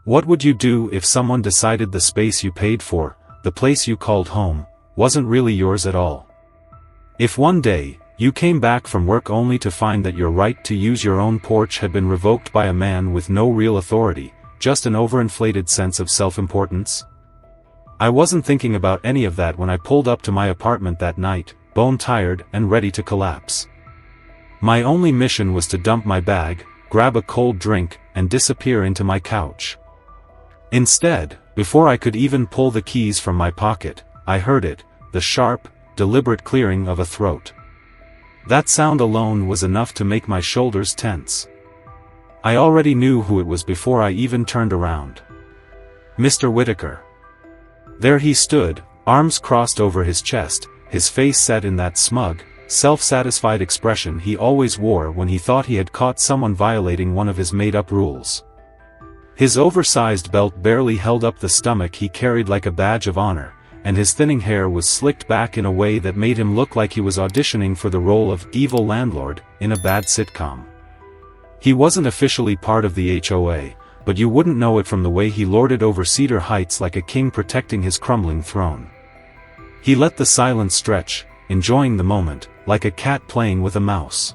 What would you do if someone decided the space you paid for, the place you called home, wasn't really yours at all? If one day, you came back from work only to find that your right to use your own porch had been revoked by a man with no real authority, just an overinflated sense of self-importance? I wasn't thinking about any of that when I pulled up to my apartment that night, bone-tired and ready to collapse. My only mission was to dump my bag, grab a cold drink, and disappear into my couch. Instead, before I could even pull the keys from my pocket, I heard it, the sharp, deliberate clearing of a throat. That sound alone was enough to make my shoulders tense. I already knew who it was before I even turned around. Mr. Whitaker. There he stood, arms crossed over his chest, his face set in that smug, self-satisfied expression he always wore when he thought he had caught someone violating one of his made-up rules. His oversized belt barely held up the stomach he carried like a badge of honor, and his thinning hair was slicked back in a way that made him look like he was auditioning for the role of evil landlord in a bad sitcom. He wasn't officially part of the HOA, but you wouldn't know it from the way he lorded over Cedar Heights like a king protecting his crumbling throne. He let the silence stretch, enjoying the moment, like a cat playing with a mouse.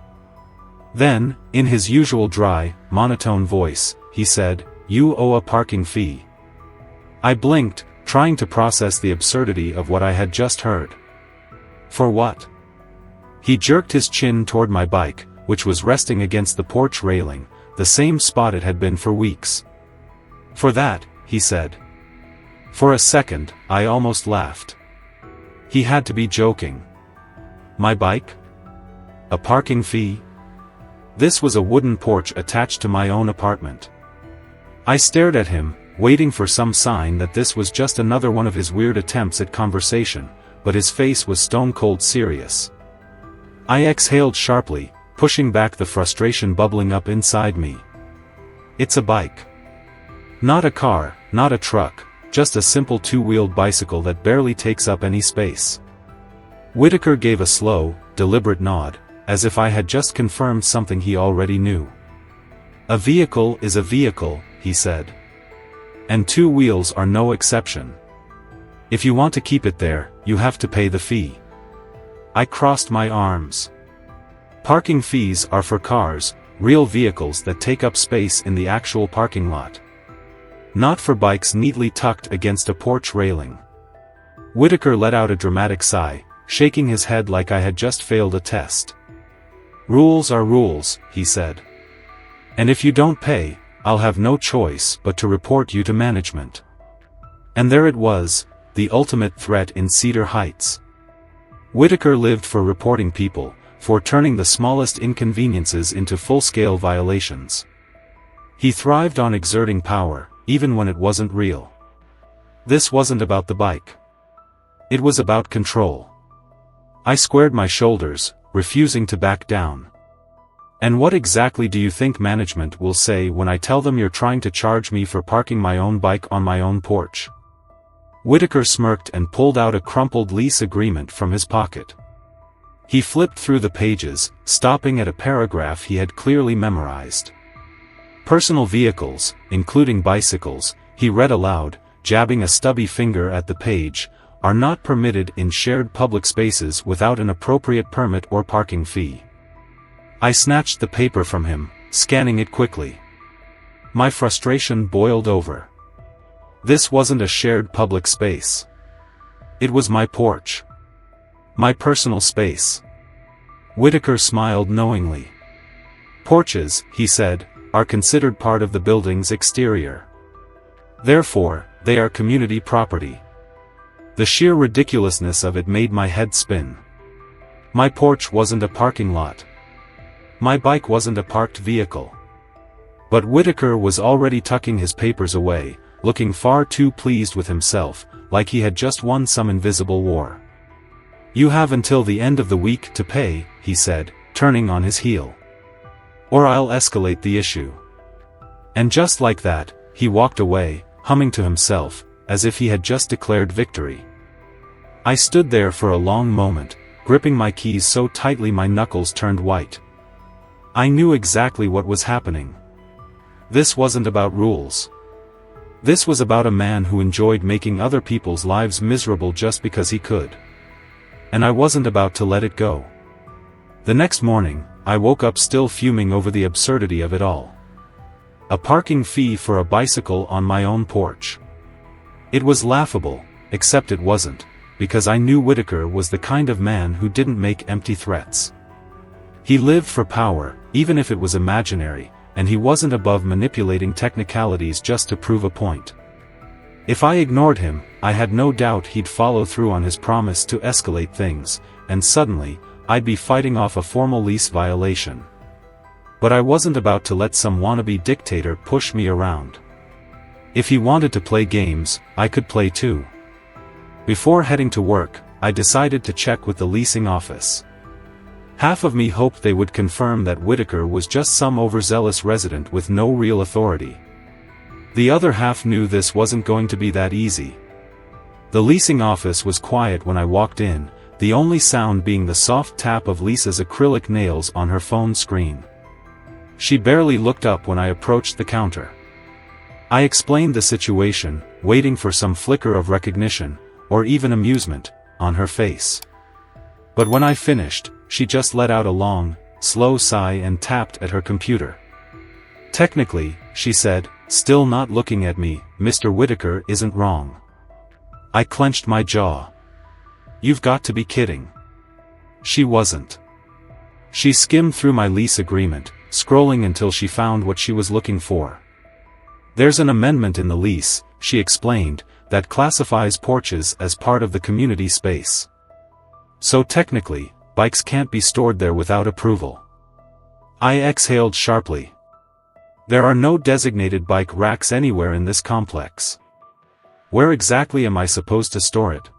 Then, in his usual dry, monotone voice, he said, "You owe a parking fee." I blinked, trying to process the absurdity of what I had just heard. For what? He jerked his chin toward my bike, which was resting against the porch railing, the same spot it had been for weeks. "For that," he said. For a second, I almost laughed. He had to be joking. My bike? A parking fee? This was a wooden porch attached to my own apartment. I stared at him, waiting for some sign that this was just another one of his weird attempts at conversation, but his face was stone-cold serious. I exhaled sharply, pushing back the frustration bubbling up inside me. It's a bike. Not a car, not a truck, just a simple two-wheeled bicycle that barely takes up any space. Whitaker gave a slow, deliberate nod, as if I had just confirmed something he already knew. "A vehicle is a vehicle," he said. "And two wheels are no exception. If you want to keep it there, you have to pay the fee." I crossed my arms. Parking fees are for cars, real vehicles that take up space in the actual parking lot. Not for bikes neatly tucked against a porch railing. Whitaker let out a dramatic sigh, shaking his head like I had just failed a test. "Rules are rules," he said. "And if you don't pay, I'll have no choice but to report you to management." And there it was, the ultimate threat in Cedar Heights. Whitaker lived for reporting people, for turning the smallest inconveniences into full-scale violations. He thrived on exerting power, even when it wasn't real. This wasn't about the bike. It was about control. I squared my shoulders, refusing to back down. "And what exactly do you think management will say when I tell them you're trying to charge me for parking my own bike on my own porch?" Whitaker smirked and pulled out a crumpled lease agreement from his pocket. He flipped through the pages, stopping at a paragraph he had clearly memorized. "Personal vehicles, including bicycles," he read aloud, jabbing a stubby finger at the page, "are not permitted in shared public spaces without an appropriate permit or parking fee." I snatched the paper from him, scanning it quickly. My frustration boiled over. This wasn't a shared public space. It was my porch. My personal space. Whitaker smiled knowingly. "Porches," he said, "are considered part of the building's exterior. Therefore, they are community property." The sheer ridiculousness of it made my head spin. My porch wasn't a parking lot. My bike wasn't a parked vehicle. But Whitaker was already tucking his papers away, looking far too pleased with himself, like he had just won some invisible war. "You have until the end of the week to pay," he said, turning on his heel. "Or I'll escalate the issue." And just like that, he walked away, humming to himself, as if he had just declared victory. I stood there for a long moment, gripping my keys so tightly my knuckles turned white. I knew exactly what was happening. This wasn't about rules. This was about a man who enjoyed making other people's lives miserable just because he could. And I wasn't about to let it go. The next morning, I woke up still fuming over the absurdity of it all. A parking fee for a bicycle on my own porch. It was laughable, except it wasn't, because I knew Whitaker was the kind of man who didn't make empty threats. He lived for power, even if it was imaginary, and he wasn't above manipulating technicalities just to prove a point. If I ignored him, I had no doubt he'd follow through on his promise to escalate things, and suddenly, I'd be fighting off a formal lease violation. But I wasn't about to let some wannabe dictator push me around. If he wanted to play games, I could play too. Before heading to work, I decided to check with the leasing office. Half of me hoped they would confirm that Whitaker was just some overzealous resident with no real authority. The other half knew this wasn't going to be that easy. The leasing office was quiet when I walked in, the only sound being the soft tap of Lisa's acrylic nails on her phone screen. She barely looked up when I approached the counter. I explained the situation, waiting for some flicker of recognition, or even amusement, on her face. But when I finished, she just let out a long, slow sigh and tapped at her computer. "Technically," she said, still not looking at me, "Mr. Whitaker isn't wrong." I clenched my jaw. "You've got to be kidding." She wasn't. She skimmed through my lease agreement, scrolling until she found what she was looking for. "There's an amendment in the lease," she explained, "that classifies porches as part of the community space. So technically, bikes can't be stored there without approval." I exhaled sharply. There are no designated bike racks anywhere in this complex. Where exactly am I supposed to store it?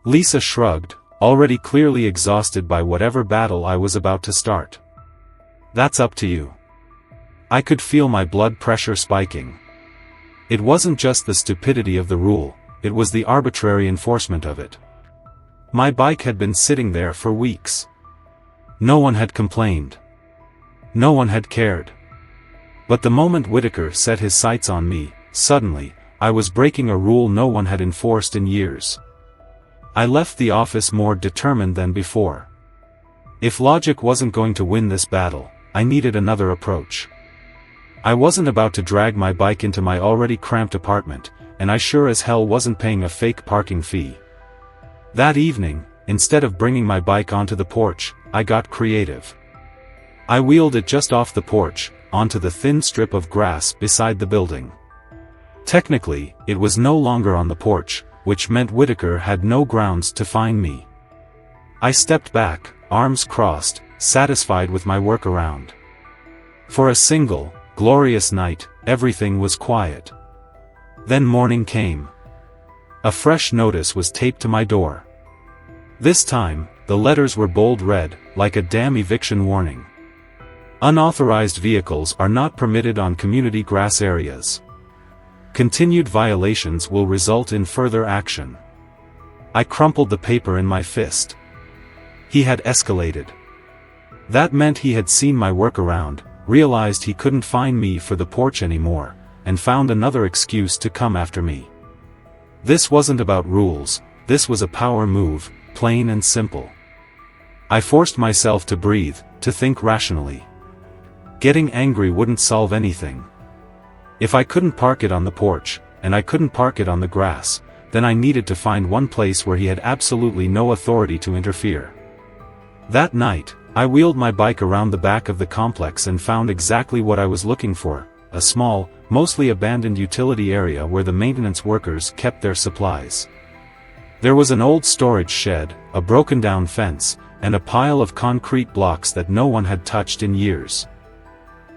Lisa shrugged, already clearly exhausted by whatever battle I was about to start. "That's up to you." I could feel my blood pressure spiking. It wasn't just the stupidity of the rule, it was the arbitrary enforcement of it. My bike had been sitting there for weeks. No one had complained. No one had cared. But the moment Whitaker set his sights on me, suddenly, I was breaking a rule no one had enforced in years. I left the office more determined than before. If logic wasn't going to win this battle, I needed another approach. I wasn't about to drag my bike into my already cramped apartment, and I sure as hell wasn't paying a fake parking fee. That evening, instead of bringing my bike onto the porch, I got creative. I wheeled it just off the porch, onto the thin strip of grass beside the building. Technically, it was no longer on the porch, which meant Whitaker had no grounds to find me. I stepped back, arms crossed, satisfied with my workaround. For a single, glorious night, everything was quiet. Then morning came. A fresh notice was taped to my door. This time, the letters were bold red, like a damn eviction warning. Unauthorized vehicles are not permitted on community grass areas. Continued violations will result in further action. I crumpled the paper in my fist. He had escalated. That meant he had seen my workaround, realized he couldn't find me for the porch anymore, and found another excuse to come after me. This wasn't about rules, this was a power move, plain and simple. I forced myself to breathe, to think rationally. Getting angry wouldn't solve anything. If I couldn't park it on the porch, and I couldn't park it on the grass, then I needed to find one place where he had absolutely no authority to interfere. That night, I wheeled my bike around the back of the complex and found exactly what I was looking for, a small, mostly abandoned utility area where the maintenance workers kept their supplies. There was an old storage shed, a broken-down fence, and a pile of concrete blocks that no one had touched in years.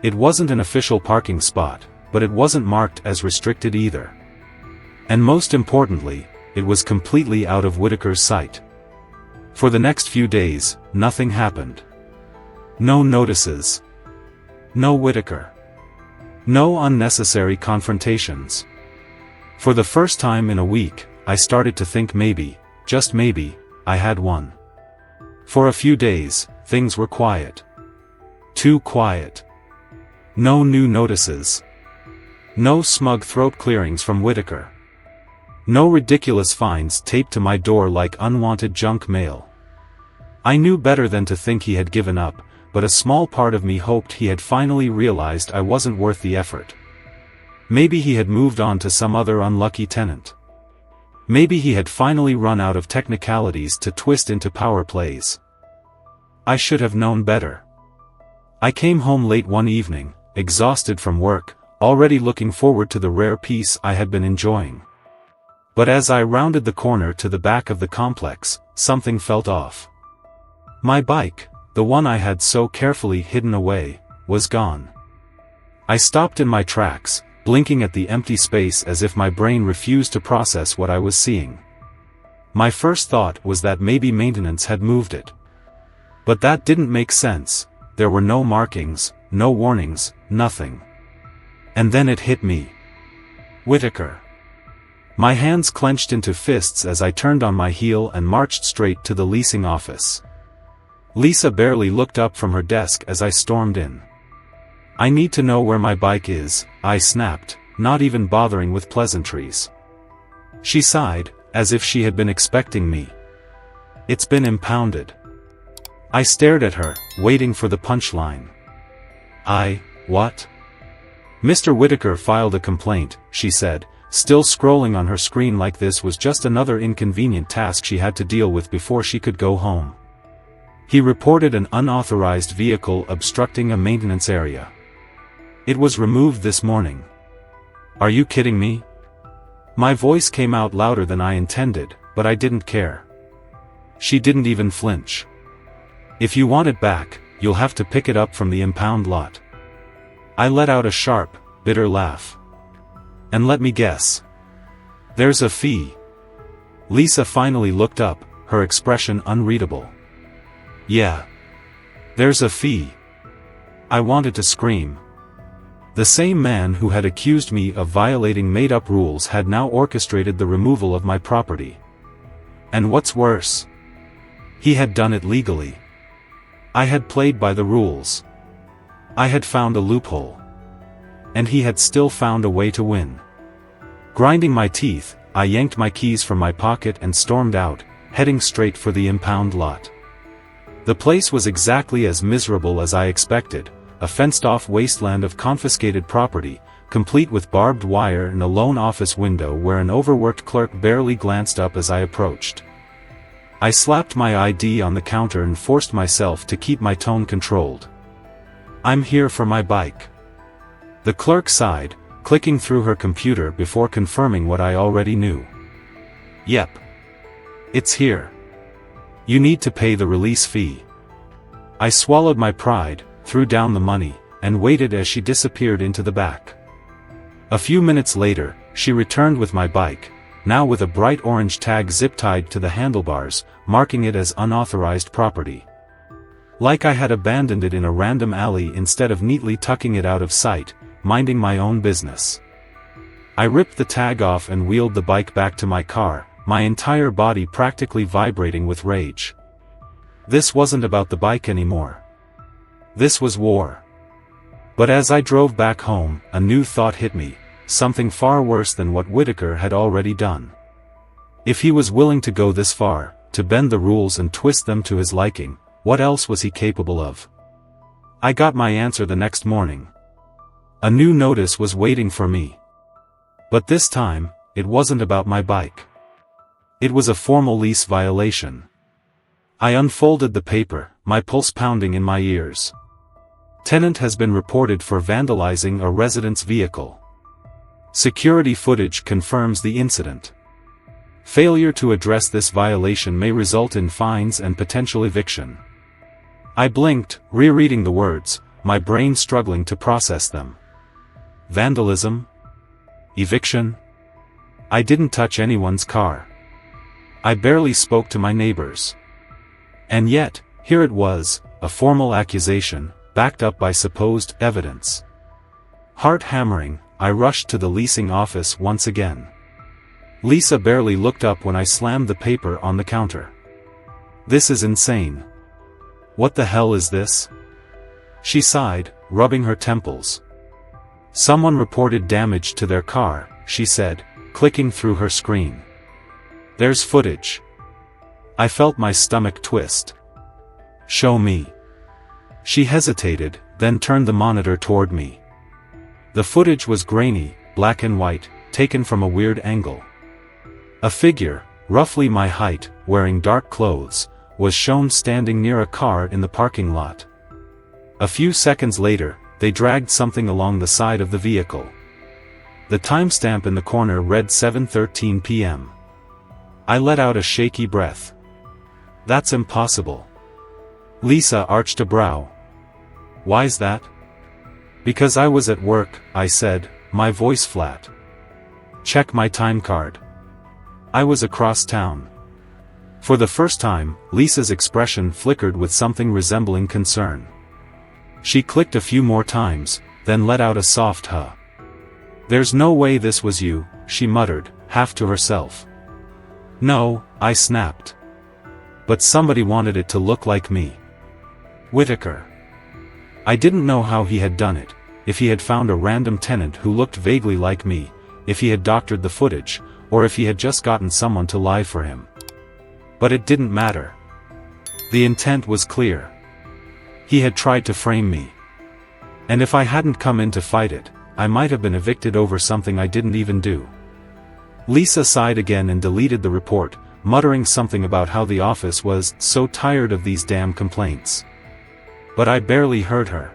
It wasn't an official parking spot, but it wasn't marked as restricted either. And most importantly, it was completely out of Whitaker's sight. For the next few days, nothing happened. No notices. No Whitaker. No unnecessary confrontations. For the first time in a week, I started to think maybe, just maybe, I had won. For a few days, things were quiet. Too quiet. No new notices. No smug throat clearings from Whitaker. No ridiculous fines taped to my door like unwanted junk mail. I knew better than to think he had given up, but a small part of me hoped he had finally realized I wasn't worth the effort. Maybe he had moved on to some other unlucky tenant. Maybe he had finally run out of technicalities to twist into power plays. I should have known better. I came home late one evening, exhausted from work, already looking forward to the rare peace I had been enjoying. But as I rounded the corner to the back of the complex, something felt off. My bike, the one I had so carefully hidden away, was gone. I stopped in my tracks, blinking at the empty space as if my brain refused to process what I was seeing. My first thought was that maybe maintenance had moved it. But that didn't make sense. There were no markings, no warnings, nothing. And then it hit me. Whitaker. My hands clenched into fists as I turned on my heel and marched straight to the leasing office. Lisa barely looked up from her desk as I stormed in. "I need to know where my bike is," I snapped, not even bothering with pleasantries. She sighed, as if she had been expecting me. "It's been impounded." I stared at her, waiting for the punchline. What? "Mr. Whitaker filed a complaint," she said, still scrolling on her screen like this was just another inconvenient task she had to deal with before she could go home. "He reported an unauthorized vehicle obstructing a maintenance area. It was removed this morning." "Are you kidding me?" My voice came out louder than I intended, but I didn't care. She didn't even flinch. "If you want it back, you'll have to pick it up from the impound lot." I let out a sharp, bitter laugh. "And let me guess. There's a fee." Lisa finally looked up, her expression unreadable. "Yeah. There's a fee." I wanted to scream. The same man who had accused me of violating made-up rules had now orchestrated the removal of my property. And what's worse, he had done it legally. I had played by the rules. I had found a loophole. And he had still found a way to win. Grinding my teeth, I yanked my keys from my pocket and stormed out, heading straight for the impound lot. The place was exactly as miserable as I expected, a fenced-off wasteland of confiscated property, complete with barbed wire and a lone office window where an overworked clerk barely glanced up as I approached. I slapped my ID on the counter and forced myself to keep my tone controlled. "I'm here for my bike." The clerk sighed, clicking through her computer before confirming what I already knew. "Yep. It's here. You need to pay the release fee." I swallowed my pride, threw down the money, and waited as she disappeared into the back. A few minutes later, she returned with my bike, now with a bright orange tag zip-tied to the handlebars, marking it as unauthorized property. Like I had abandoned it in a random alley instead of neatly tucking it out of sight, minding my own business. I ripped the tag off and wheeled the bike back to my car, my entire body practically vibrating with rage. This wasn't about the bike anymore. This was war. But as I drove back home, a new thought hit me, something far worse than what Whitaker had already done. If he was willing to go this far, to bend the rules and twist them to his liking, what else was he capable of? I got my answer the next morning. A new notice was waiting for me. But this time, it wasn't about my bike. It was a formal lease violation. I unfolded the paper, my pulse pounding in my ears. Tenant has been reported for vandalizing a resident's vehicle. Security footage confirms the incident. Failure to address this violation may result in fines and potential eviction. I blinked, rereading the words, my brain struggling to process them. Vandalism? Eviction? I didn't touch anyone's car. I barely spoke to my neighbors. And yet, here it was, a formal accusation, backed up by supposed evidence. Heart hammering, I rushed to the leasing office once again. Lisa barely looked up when I slammed the paper on the counter. "This is insane. What the hell is this?" She sighed, rubbing her temples. Someone reported damage to their car, she said, clicking through her screen. There's footage. I felt my stomach twist. Show me. She hesitated, then turned the monitor toward me. The footage was grainy, black and white, taken from a weird angle. A figure, roughly my height, wearing dark clothes, was shown standing near a car in the parking lot. A few seconds later, they dragged something along the side of the vehicle. The timestamp in the corner read 7:13 p.m. I let out a shaky breath. That's impossible. Lisa arched a brow. Why's that? Because I was at work, I said, my voice flat. Check my time card. I was across town. For the first time, Lisa's expression flickered with something resembling concern. She clicked a few more times, then let out a soft huh. There's no way this was you, she muttered, half to herself. No, I snapped. But somebody wanted it to look like me. Whitaker. I didn't know how he had done it, if he had found a random tenant who looked vaguely like me, if he had doctored the footage, or if he had just gotten someone to lie for him. But it didn't matter. The intent was clear. He had tried to frame me. And if I hadn't come in to fight it, I might have been evicted over something I didn't even do. Lisa sighed again and deleted the report, muttering something about how the office was so tired of these damn complaints. But I barely heard her.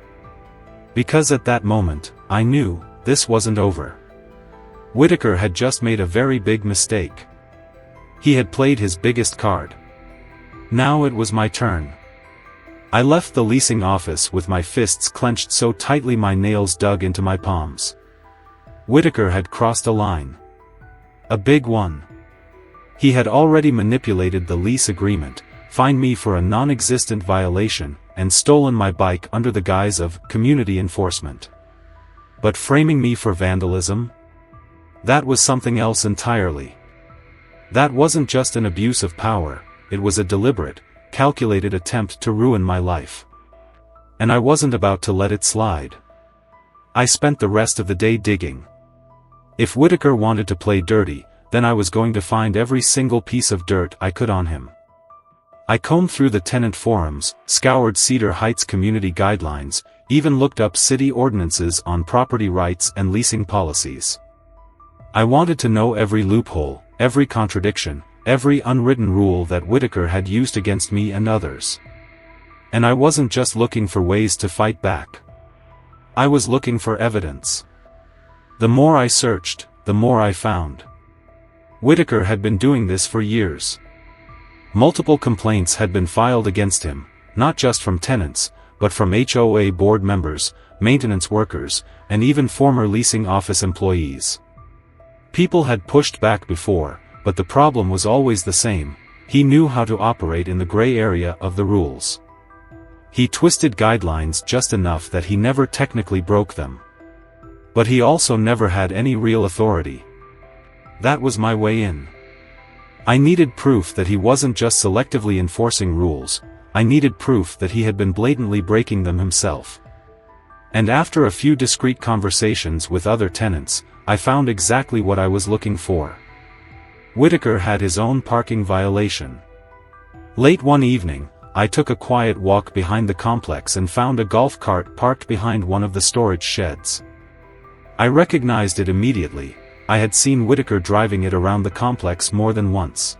Because at that moment, I knew, this wasn't over. Whitaker had just made a very big mistake. He had played his biggest card. Now it was my turn. I left the leasing office with my fists clenched so tightly my nails dug into my palms. Whitaker had crossed a line. A big one. He had already manipulated the lease agreement, fined me for a non-existent violation, and stolen my bike under the guise of community enforcement. But framing me for vandalism? That was something else entirely. That wasn't just an abuse of power, it was a deliberate, calculated attempt to ruin my life. And I wasn't about to let it slide. I spent the rest of the day digging. If Whitaker wanted to play dirty, then I was going to find every single piece of dirt I could on him. I combed through the tenant forums, scoured Cedar Heights community guidelines, even looked up city ordinances on property rights and leasing policies. I wanted to know every loophole, every contradiction, every unwritten rule that Whitaker had used against me and others. And I wasn't just looking for ways to fight back. I was looking for evidence. The more I searched, the more I found. Whitaker had been doing this for years. Multiple complaints had been filed against him, not just from tenants, but from HOA board members, maintenance workers, and even former leasing office employees. People had pushed back before, but the problem was always the same: he knew how to operate in the gray area of the rules. He twisted guidelines just enough that he never technically broke them. But he also never had any real authority. That was my way in. I needed proof that he wasn't just selectively enforcing rules, I needed proof that he had been blatantly breaking them himself. And after a few discreet conversations with other tenants, I found exactly what I was looking for. Whitaker had his own parking violation. Late one evening, I took a quiet walk behind the complex and found a golf cart parked behind one of the storage sheds. I recognized it immediately. I had seen Whitaker driving it around the complex more than once.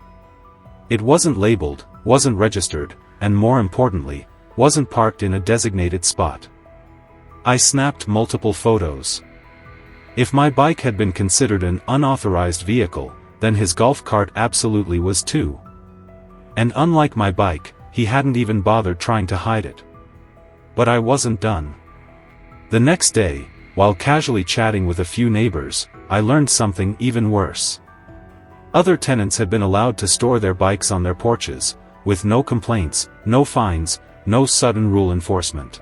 It wasn't labeled, wasn't registered, and more importantly, wasn't parked in a designated spot. I snapped multiple photos. If my bike had been considered an unauthorized vehicle, then his golf cart absolutely was too. And unlike my bike, he hadn't even bothered trying to hide it. But I wasn't done. The next day, while casually chatting with a few neighbors, I learned something even worse. Other tenants had been allowed to store their bikes on their porches, with no complaints, no fines, no sudden rule enforcement.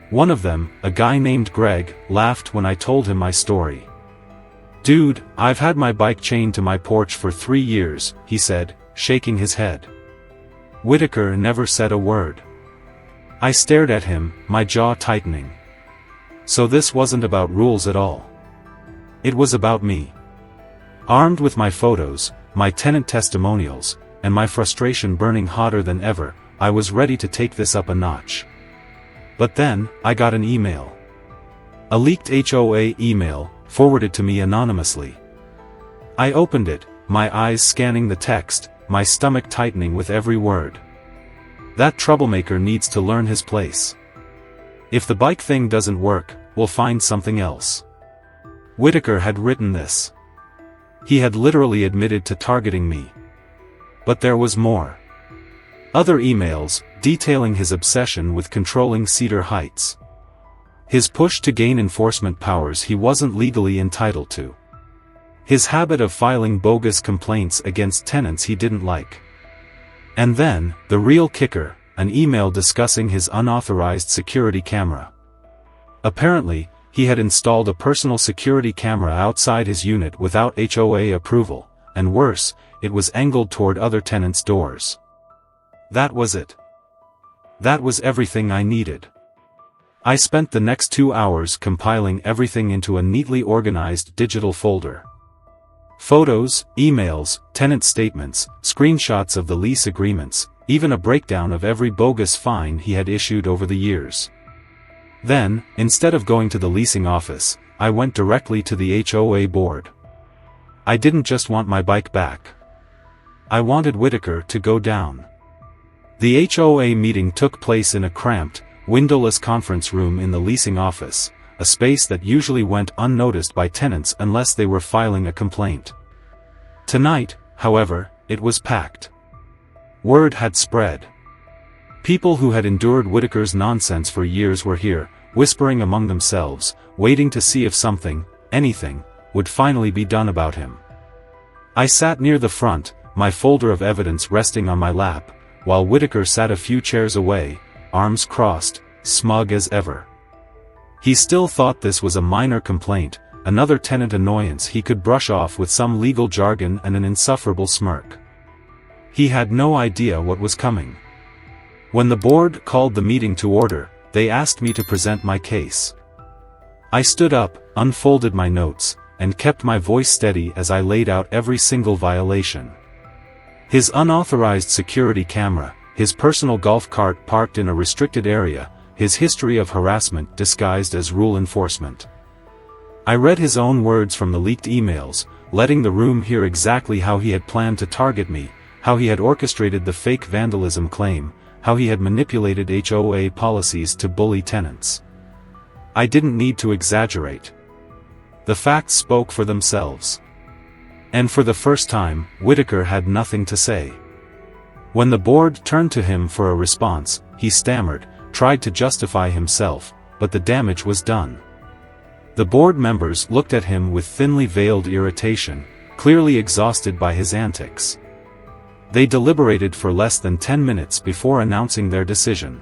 One of them, a guy named Greg, laughed when I told him my story. "Dude, I've had my bike chained to my porch for 3 years," he said, shaking his head. Whitaker never said a word. I stared at him, my jaw tightening. So this wasn't about rules at all. It was about me. Armed with my photos, my tenant testimonials, and my frustration burning hotter than ever, I was ready to take this up a notch. But then, I got an email. A leaked HOA email, forwarded to me anonymously. I opened it, my eyes scanning the text, my stomach tightening with every word. That troublemaker needs to learn his place. If the bike thing doesn't work, we'll find something else. Whitaker had written this. He had literally admitted to targeting me. But there was more. Other emails, detailing his obsession with controlling Cedar Heights. His push to gain enforcement powers he wasn't legally entitled to. His habit of filing bogus complaints against tenants he didn't like. And then, the real kicker, an email discussing his unauthorized security camera. Apparently, he had installed a personal security camera outside his unit without HOA approval, and worse, it was angled toward other tenants' doors. That was it. That was everything I needed. I spent the next 2 hours compiling everything into a neatly organized digital folder. Photos, emails, tenant statements, screenshots of the lease agreements, even a breakdown of every bogus fine he had issued over the years. Then, instead of going to the leasing office, I went directly to the HOA board. I didn't just want my bike back. I wanted Whitaker to go down. The HOA meeting took place in a cramped, windowless conference room in the leasing office, a space that usually went unnoticed by tenants unless they were filing a complaint. Tonight, however, it was packed. Word had spread. People who had endured Whitaker's nonsense for years were here, whispering among themselves, waiting to see if something, anything, would finally be done about him. I sat near the front, my folder of evidence resting on my lap, while Whitaker sat a few chairs away, arms crossed, smug as ever. He still thought this was a minor complaint, another tenant annoyance he could brush off with some legal jargon and an insufferable smirk. He had no idea what was coming. When the board called the meeting to order, they asked me to present my case. I stood up, unfolded my notes, and kept my voice steady as I laid out every single violation. His unauthorized security camera, his personal golf cart parked in a restricted area, his history of harassment disguised as rule enforcement. I read his own words from the leaked emails, letting the room hear exactly how he had planned to target me, how he had orchestrated the fake vandalism claim, how he had manipulated HOA policies to bully tenants. I didn't need to exaggerate. The facts spoke for themselves. And for the first time, Whitaker had nothing to say. When the board turned to him for a response, he stammered, tried to justify himself, but the damage was done. The board members looked at him with thinly veiled irritation, clearly exhausted by his antics. They deliberated for less than 10 minutes before announcing their decision.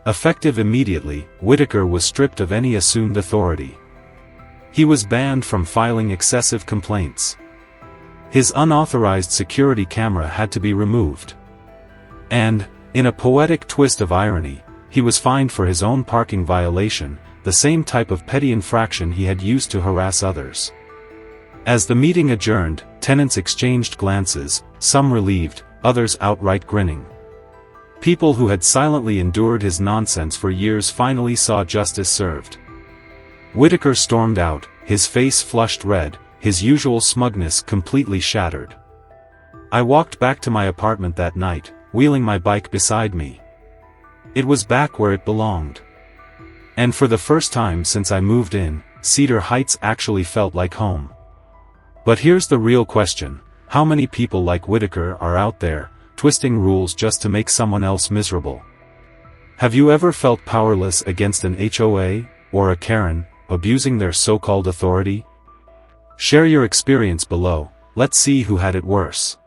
Effective immediately, Whitaker was stripped of any assumed authority. He was banned from filing excessive complaints. His unauthorized security camera had to be removed. And, in a poetic twist of irony, he was fined for his own parking violation, the same type of petty infraction he had used to harass others. As the meeting adjourned, tenants exchanged glances, some relieved, others outright grinning. People who had silently endured his nonsense for years finally saw justice served. Whitaker stormed out, his face flushed red, his usual smugness completely shattered. I walked back to my apartment that night, wheeling my bike beside me. It was back where it belonged. And for the first time since I moved in, Cedar Heights actually felt like home. But here's the real question: how many people like Whitaker are out there, twisting rules just to make someone else miserable? Have you ever felt powerless against an HOA, or a Karen, abusing their so-called authority? Share your experience below, let's see who had it worse.